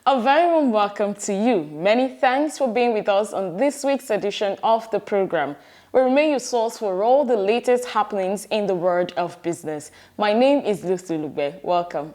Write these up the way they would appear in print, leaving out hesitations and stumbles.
A very warm welcome to you. Many thanks for being with us on this week's edition of the program. We remain your source for all the latest happenings in the world of business. My name is Lucy Lugbe. Welcome.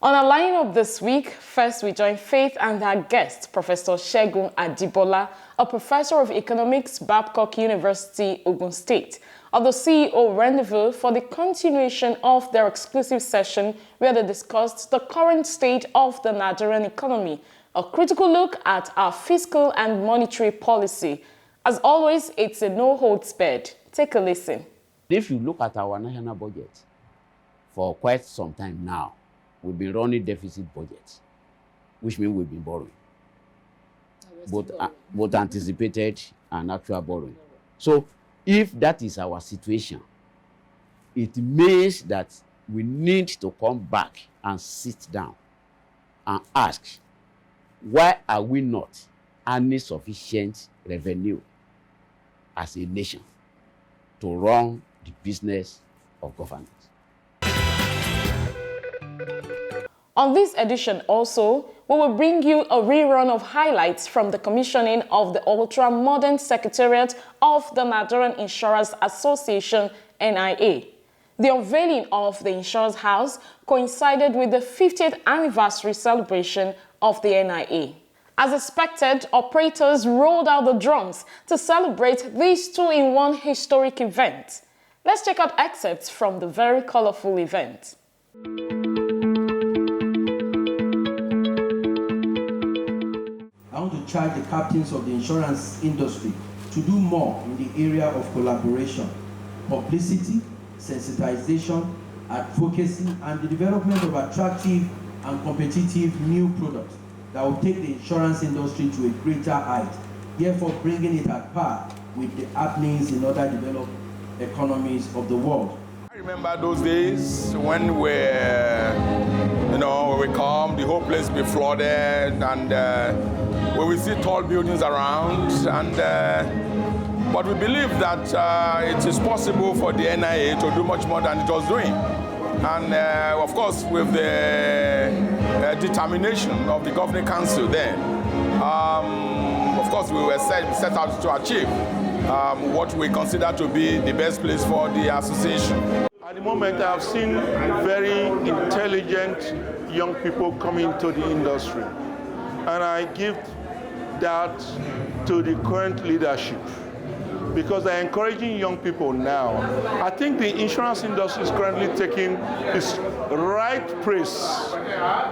On our lineup this week, first we join Faith and her guest, Professor Segun Ajibola, a professor of economics, Babcock University, Ogun State, of the CEO Rendezvous for the continuation of their exclusive session where they discussed the current state of the Nigerian economy, a critical look at our fiscal and monetary policy. As always, it's a no-holds-barred. Take a listen. If you look at our national budget, for quite some time now, we've been running deficit budgets, which means we've been borrowing, both anticipated and actual borrowing. So if that is our situation, it means that we need to come back and sit down and ask, why are we not earning sufficient revenue as a nation to run the business of governance? On this edition also, we will bring you a rerun of highlights from the commissioning of the ultra-modern Secretariat of the Nigerian Insurers Association, NIA. The unveiling of the Insurers House coincided with the 50th anniversary celebration of the NIA. As expected, operators rolled out the drums to celebrate this two-in-one historic event. Let's check out excerpts from the very colorful event. I want to charge the captains of the insurance industry to do more in the area of collaboration, publicity, sensitization, advocacy, and the development of attractive and competitive new products that will take the insurance industry to a greater height, therefore bringing it at par with the happenings in other developed economies of the world. I remember those days when we come, the whole place be flooded, and when we see tall buildings around, but we believe that it is possible for the NIA to do much more than it was doing. And of course, with the determination of the governing council then, of course, we were set out to achieve what we consider to be the best place for the association. At the moment, I've seen very intelligent young people coming to the industry, and I give that to the current leadership because they're encouraging young people now. I think the insurance industry is currently taking its right place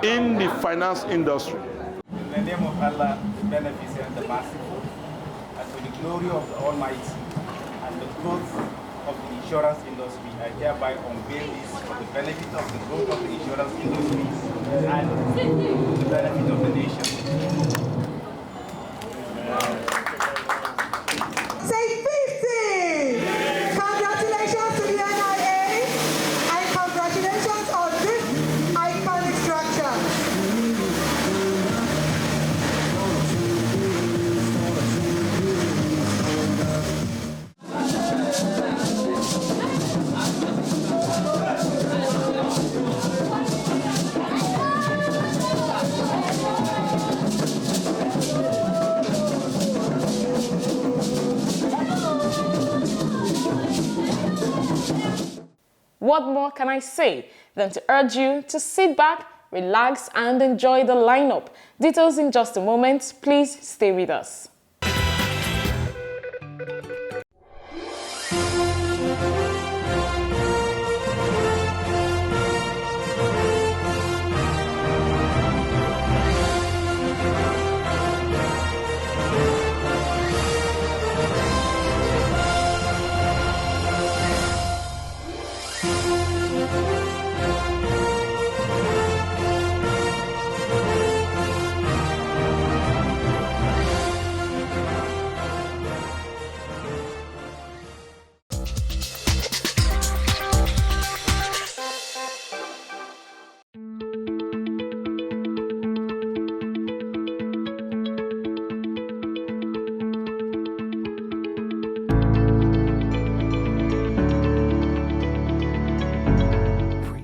in the finance industry. In the name of Allah, the beneficent, the merciful, and to the glory of the Almighty and the growth of the insurance industry, I hereby unveil this for the benefit of the growth of the insurance industry and the benefit of the nation. Say 50! Congratulations to the NIA and congratulations on this iconic structure. What more can I say than to urge you to sit back, relax, and enjoy the lineup. Details in just a moment. Please stay with us.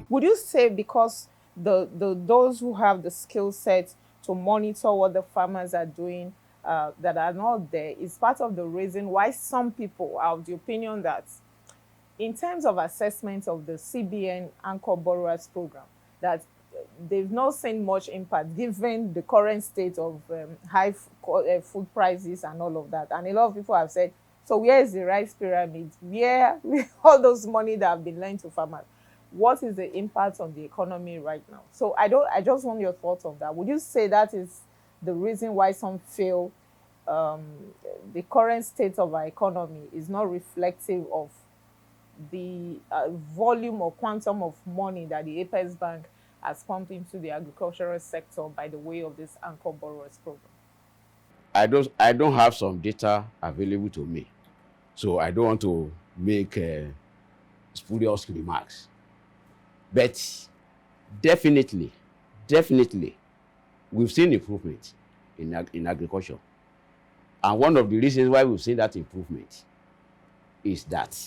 Would you say because those who have the skill set to monitor what the farmers are doing that are not there is part of the reason why some people are of the opinion that in terms of assessment of the CBN Anchor Borrowers Program, that they've not seen much impact given the current state of high food prices and all of that. And a lot of people have said, so where is the rice pyramid? Where all those money that have been lent to farmers? What is the impact on the economy right now? So I just want your thoughts on that. Would you say that is the reason why some feel the current state of our economy is not reflective of the volume or quantum of money that the Apex Bank has pumped into the agricultural sector by the way of this Anchor Borrowers Program? I don't have some data available to me, so I don't want to make spurious remarks. But definitely, we've seen improvement in agriculture. And one of the reasons why we've seen that improvement is that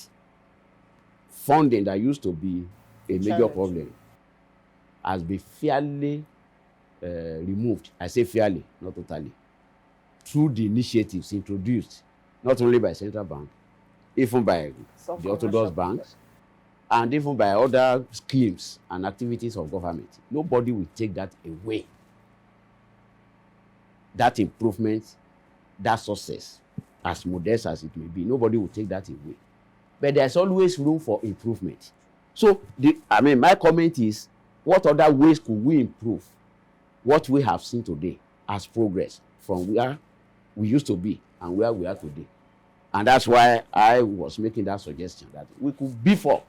funding that used to be a major problem has been fairly removed. I say fairly, not totally, through the initiatives introduced not only by central bank, even by the orthodox banks, and even by other schemes and activities of government. Nobody will take that away. That improvement, that success, as modest as it may be, nobody will take that away. But there's always room for improvement. So, my comment is, what other ways could we improve what we have seen today as progress from where we used to be and where we are today? And that's why I was making that suggestion that we could beef up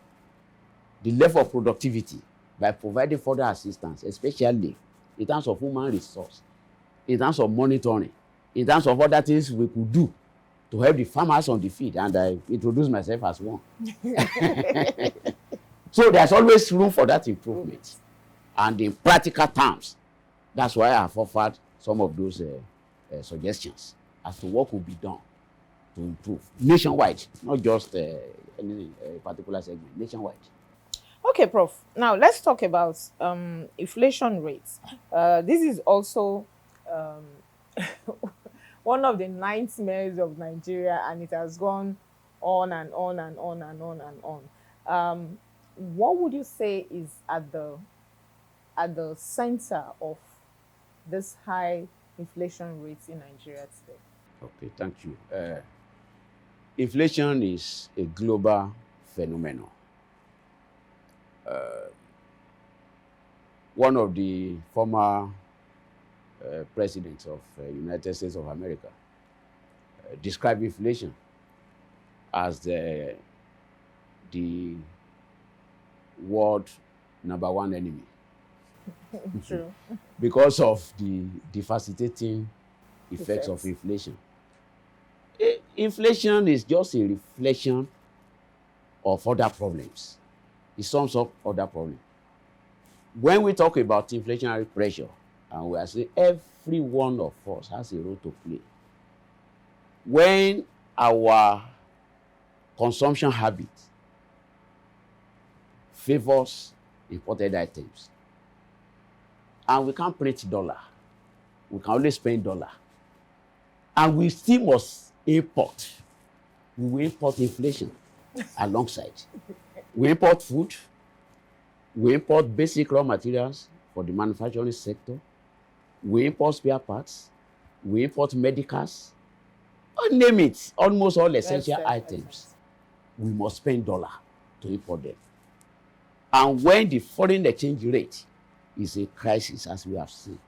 the level of productivity by providing further assistance, especially in terms of human resource, in terms of monitoring, in terms of other things we could do to help the farmers on the field. And I introduce myself as one. So there's always room for that improvement. And in practical terms, that's why I've offered some of those suggestions as to what could be done to improve nationwide, not just any particular segment, nationwide. Okay, Prof. Now let's talk about inflation rates. This is also one of the nightmares of Nigeria, and it has gone on and on and on and on and on. What would you say is at the center of this high inflation rates in Nigeria today? Okay, thank you. Inflation is a global phenomenon. One of the former presidents of United States of America described inflation as the world #1 enemy. True. Because of the devastating effects of inflation. Inflation is just a reflection of other problems. It sums up other problems. When we talk about inflationary pressure, and we are saying every one of us has a role to play. When our consumption habit favors imported items, and we can't print dollar, we can only spend dollar, and we still must import, we will import inflation alongside. We import food, we import basic raw materials for the manufacturing sector, we import spare parts, we import medicals, name it, almost all essential items. We must spend dollar to import them. And when the foreign exchange rate is a crisis, as we have seen,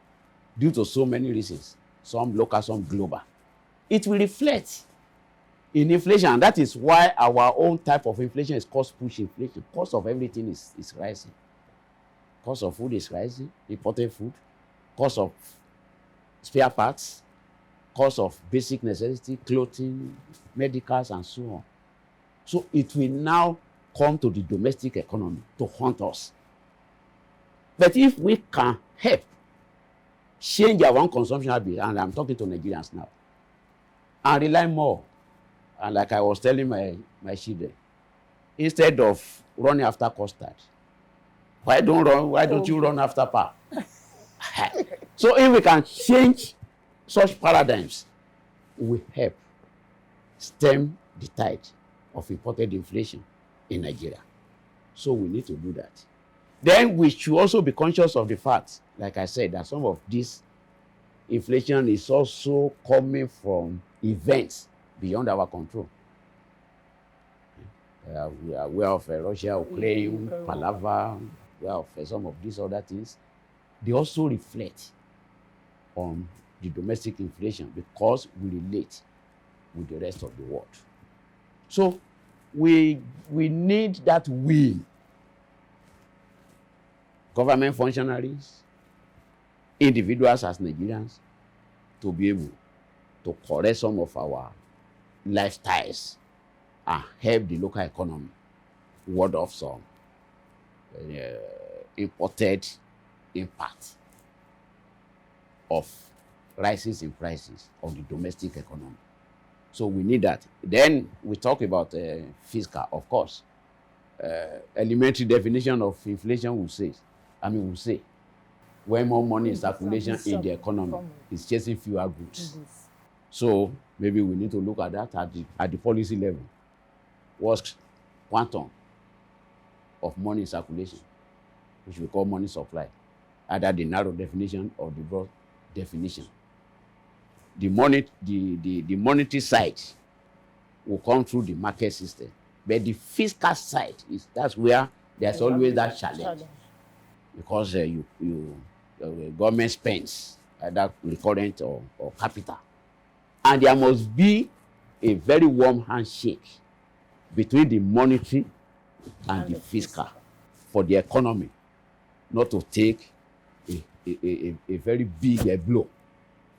due to so many reasons, some local, some global, it will reflect in inflation. And that is why our own type of inflation is cost-push inflation. Cost of everything is rising. Cost of food is rising, imported food. Cost of spare parts, cost of basic necessity, clothing, medicals, and so on. So it will now come to the domestic economy to haunt us. But if we can help change our own consumption habit, and I'm talking to Nigerians now, and rely more, and like I was telling my children, instead of running after custard, Why don't you run after power? So if we can change such paradigms, we help stem the tide of imported inflation in Nigeria. So we need to do that. Then we should also be conscious of the fact, like I said, that some of this inflation is also coming from events beyond our control. We are aware of Russia, Ukraine, palaver, we are aware of some of these other things. They also reflect on the domestic inflation because we relate with the rest of the world. So we need that will. Government functionaries, individuals as Nigerians, to be able to correct some of our lifestyles and help the local economy ward off some imported impact of rises in prices of the domestic economy. So we need that. Then we talk about fiscal, of course. Elementary definition of inflation will say, when more money in circulation in the economy is chasing fewer goods. So maybe we need to look at that at the policy level. What's quantum of money in circulation, which we call money supply, either the narrow definition or the broad definition. The monetary side will come through the market system, but the fiscal side that's where there's always that challenge. Because government spends either recurrent or capital, and there must be a very warm handshake between the monetary and the fiscal for the economy not to take a very big blow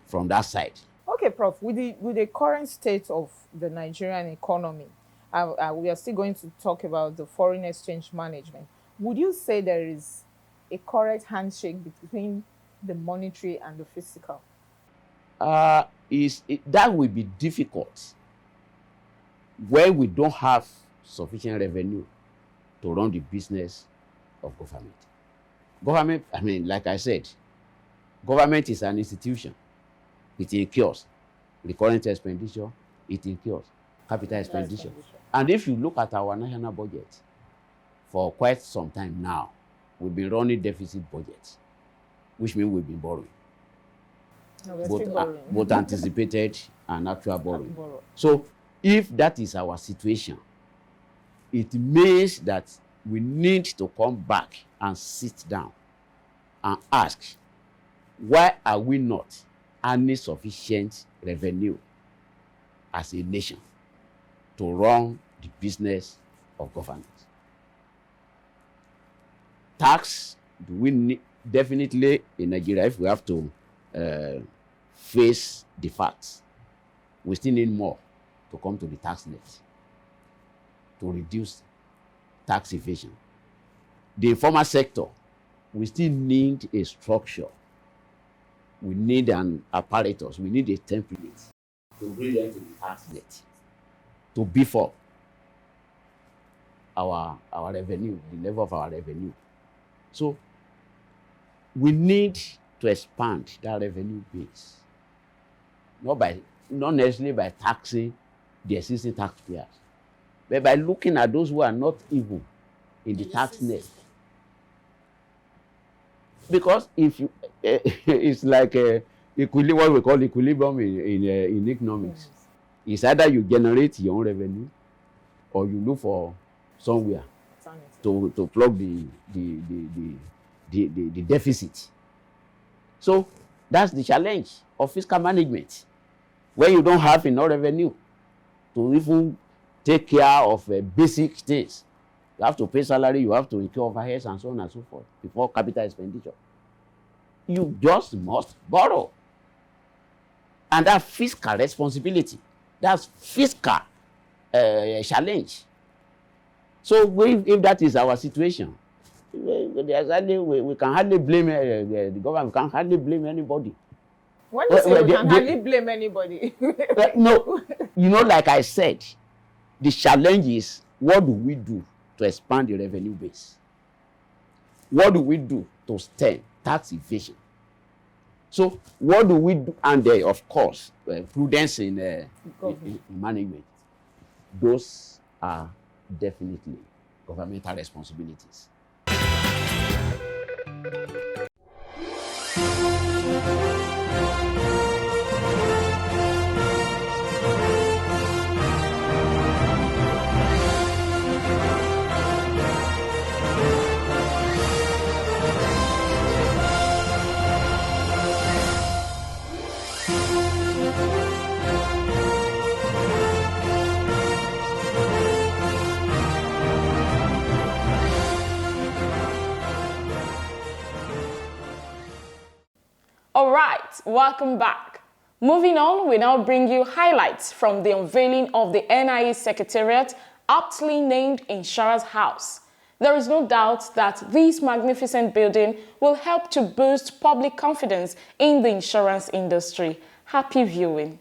from that side. Okay, Prof, with the current state of the Nigerian economy, we are still going to talk about the foreign exchange management. Would you say there is a correct handshake between the monetary and the fiscal? That will be difficult when we don't have sufficient revenue to run the business of government. Government, like I said, government is an institution. It incurs recurrent expenditure, it incurs capital expenditure. And if you look at our national budget, for quite some time now, we've been running deficit budgets, which means we've been borrowing. Both anticipated and actual borrowing. So if that is our situation, it means that we need to come back and sit down and ask, why are we not earning sufficient revenue as a nation to run the business of government? Tax, do we need? Definitely in Nigeria, if we have to face the facts, we still need more to come to the tax net to reduce tax evasion. The informal sector, we still need a structure. We need an apparatus. We need a template to bring them to the tax net, to beef up our revenue, the level of our revenue. So we need to expand that revenue base, not necessarily by taxing the existing taxpayers, but by looking at those who are not even in the tax net. Because if you, it's like what we call equilibrium in economics. It's either you generate your own revenue, or you look for somewhere to plug the deficit. So that's the challenge of fiscal management. When you don't have enough revenue to even take care of basic things, you have to pay salary, you have to incur overheads, and so on and so forth before capital expenditure. You just must borrow. And that fiscal responsibility, that's fiscal challenge. So if that is our situation, we can hardly blame the government. We can hardly blame anybody. When you say we can hardly blame anybody? No, like I said, the challenge is, what do we do to expand the revenue base? What do we do to stem tax evasion? So what do we do? And of course, prudence in management. Those are definitely governmental responsibilities. All right, welcome back. Moving on, we now bring you highlights from the unveiling of the NIA Secretariat, aptly named Insurance House. There is no doubt that this magnificent building will help to boost public confidence in the insurance industry. Happy viewing.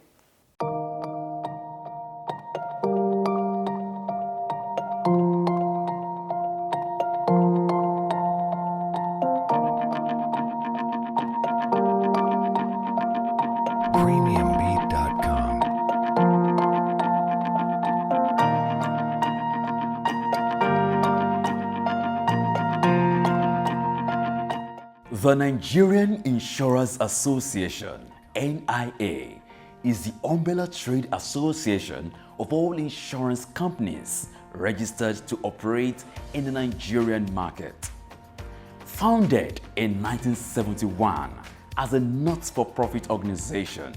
Premiumbeat.com. The Nigerian Insurance Association, NIA, is the umbrella trade association of all insurance companies registered to operate in the Nigerian market. Founded in 1971 as a not-for-profit organization,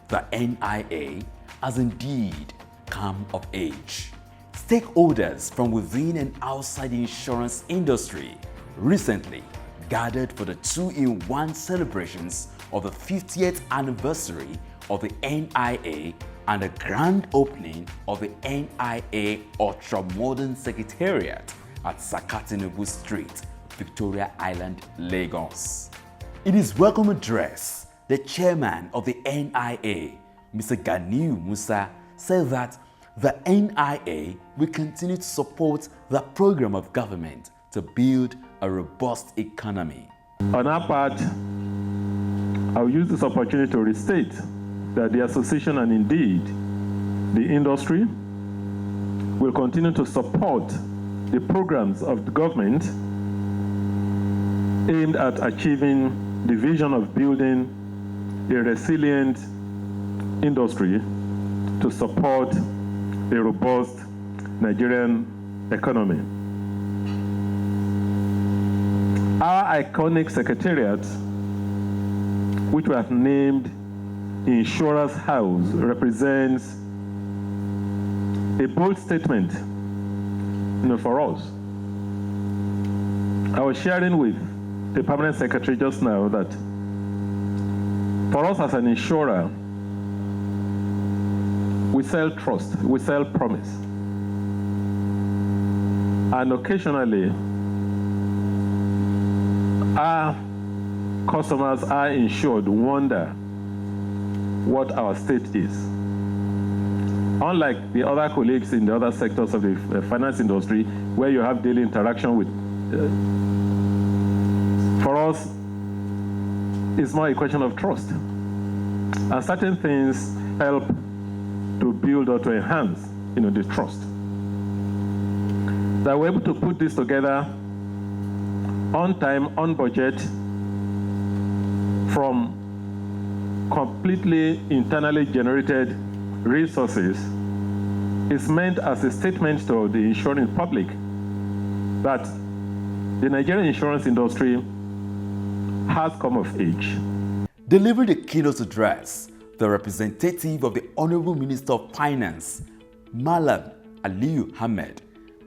the NIA has indeed come of age. Stakeholders from within and outside the insurance industry recently gathered for the 2-in-1 celebrations of the 50th anniversary of the NIA and the grand opening of the NIA Ultra-Modern Secretariat at Sakatinubu Street, Victoria Island, Lagos. In his welcome address, the chairman of the NIA, Mr. Ganiu Musa, said that the NIA will continue to support the program of government to build a robust economy. On our part, I will use this opportunity to restate that the association and indeed the industry will continue to support the programs of the government aimed at achieving the vision of building a resilient industry to support a robust Nigerian economy. Our iconic secretariat, which we have named Insurance House, represents a bold statement, for us. I was sharing with the permanent secretary just now that for us as an insurer, we sell trust, we sell promise. And occasionally, our customers are insured wonder what our state is. Unlike the other colleagues in the other sectors of the finance industry, where you have daily interaction with, for us, it's more a question of trust. And certain things help to build or to enhance, the trust. That we're able to put this together on time, on budget, from completely internally generated resources is meant as a statement to the insurance public that the Nigerian insurance industry has come of age. Delivering the keynote address, the representative of the Honorable Minister of Finance, Malam Aliyu Ahmed,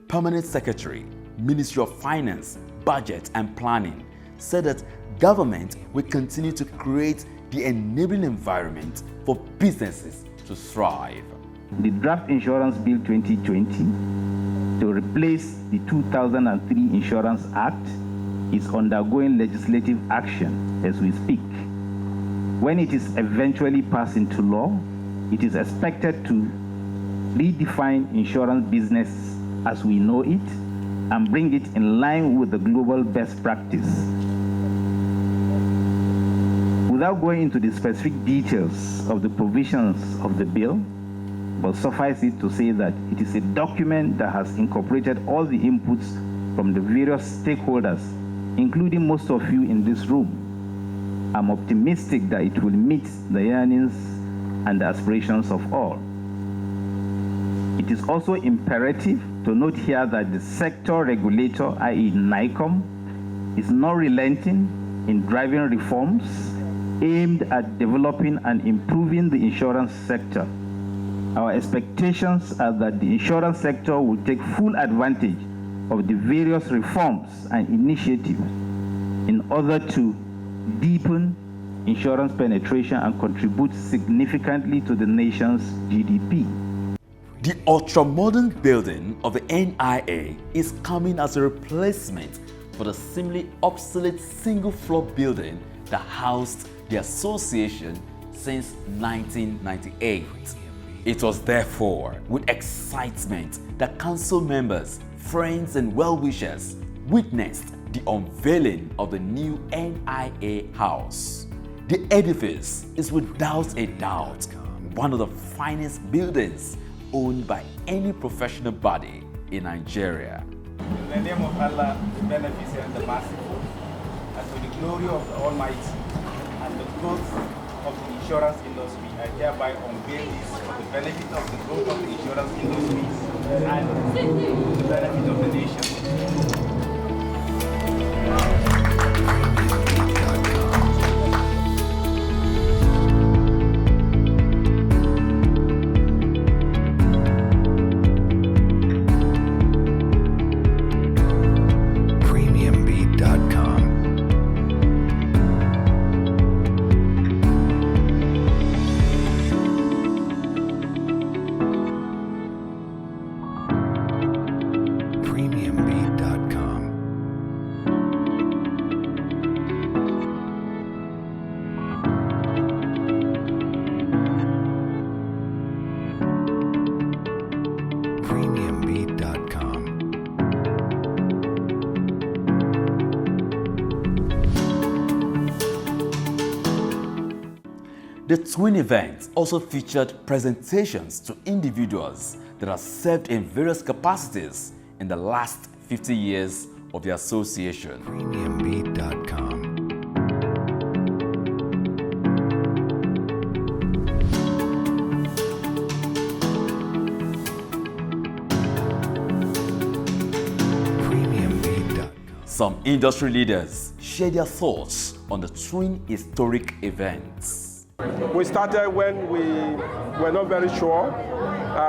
Permanent Secretary, Ministry of Finance, Budget and Planning, said that government will continue to create the enabling environment for businesses to thrive. The Draft Insurance Bill 2020 to replace the 2003 Insurance Act is undergoing legislative action as we speak. When it is eventually passed into law, it is expected to redefine insurance business as we know it and bring it in line with the global best practice. Without going into the specific details of the provisions of the bill, but suffice it to say that it is a document that has incorporated all the inputs from the various stakeholders, including most of you in this room. I'm optimistic that it will meet the yearnings and the aspirations of all. It is also imperative to note here that the sector regulator, i.e. NICOM, is not relenting in driving reforms aimed at developing and improving the insurance sector. Our expectations are that the insurance sector will take full advantage of the various reforms and initiatives in order to deepen insurance penetration and contribute significantly to the nation's GDP. The ultra-modern building of the NIA is coming as a replacement for the seemingly obsolete single-floor building that housed the association since 1998. It was therefore with excitement that council members, friends and well-wishers witnessed the unveiling of the new NIA house. The edifice is without a doubt one of the finest buildings owned by any professional body in Nigeria. In the name of Allah, the Beneficent and the Merciful, and to the glory of the Almighty and the growth of the insurance industry, I hereby unveil this for the benefit of the growth of the insurance industry and the benefit of the nation. The twin event also featured presentations to individuals that have served in various capacities in the last 50 years of the association. Premiumbeat.com. Some industry leaders share their thoughts on the twin historic events. We started when we were not very sure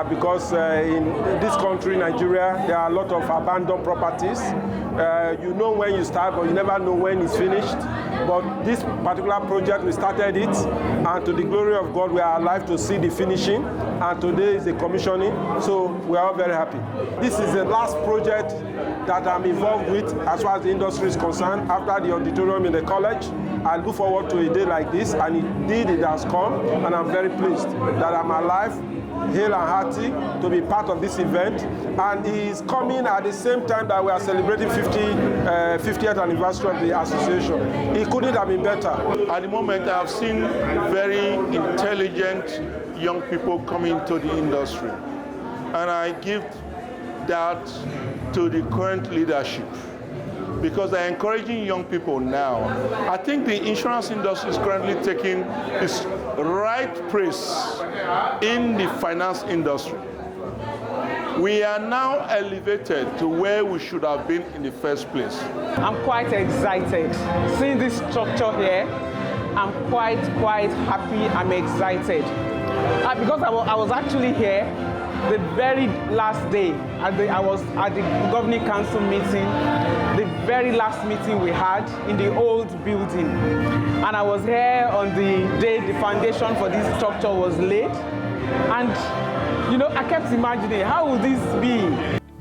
because in this country, Nigeria, there are a lot of abandoned properties. You know when you start, but you never know when it's finished. But this particular project, we started it, and to the glory of God, we are alive to see the finishing, and today is the commissioning, so we are all very happy. This is the last project that I'm involved with as far as the industry is concerned. After the auditorium in the college, I look forward to a day like this, and indeed it has come, and I'm very pleased that I'm alive, hale and hearty to be part of this event, and it is coming at the same time that we are celebrating 50th anniversary of the association. It couldn't have been better. At the moment, I've seen very intelligent young people coming to the industry, and I give that to the current leadership, because they're encouraging young people now. I think the insurance industry is currently taking its right place in the finance industry. We are now elevated to where we should have been in the first place. I'm quite excited. Seeing this structure here, I'm quite happy. I'm excited. Because I was actually here the very last day. I was at the governing council meeting, the very last meeting we had in the old building. And I was here on the day the foundation for this structure was laid. And, you know, I kept imagining, how will this be?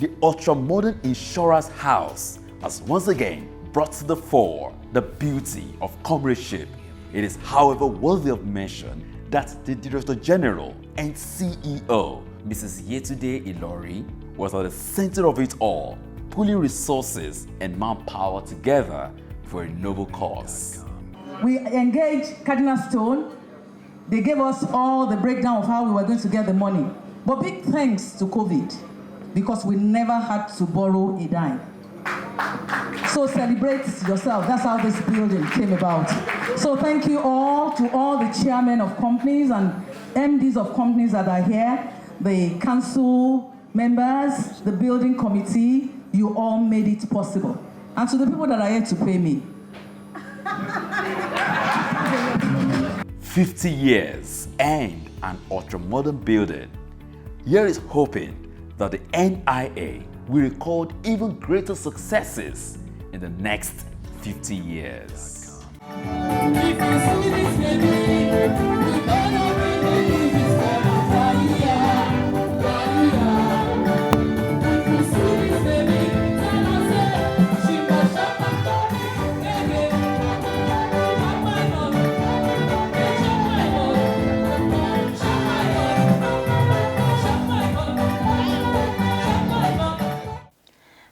The ultra-modern insurance house has once again brought to the fore the beauty of comradeship. It is, however, worthy of mention that the Director General and CEO, Mrs. Yetunde Ilori, was at the center of it all, pooling resources and manpower together for a noble cause. We engaged Cardinal Stone. They gave us all the breakdown of how we were going to get the money. But big thanks to COVID, because we never had to borrow a dime. So celebrate yourself. That's how this building came about. So thank you all to all the chairmen of companies and MDs of companies that are here, the council members, the building committee. You all made it possible. And to the people that are here to pay me. 50 years and an ultra-modern building. Here is hoping that the NIA will record even greater successes in the next 50 years.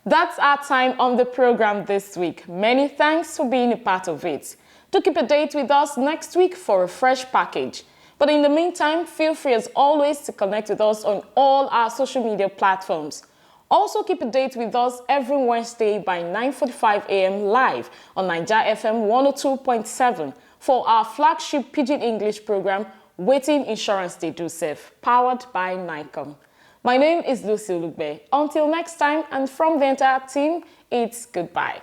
That's our time on the program this week. Many thanks for being a part of it. Do keep a date with us next week for a fresh package. But in the meantime, feel free as always to connect with us on all our social media platforms. Also keep a date with us every Wednesday by 9:45 a.m. live on Naija FM 102.7 for our flagship Pidgin English program, Waiting Insurance They Do Safe, powered by NICOM. My name is Lucy Ulugbe. Until next time, and from the entire team, it's goodbye.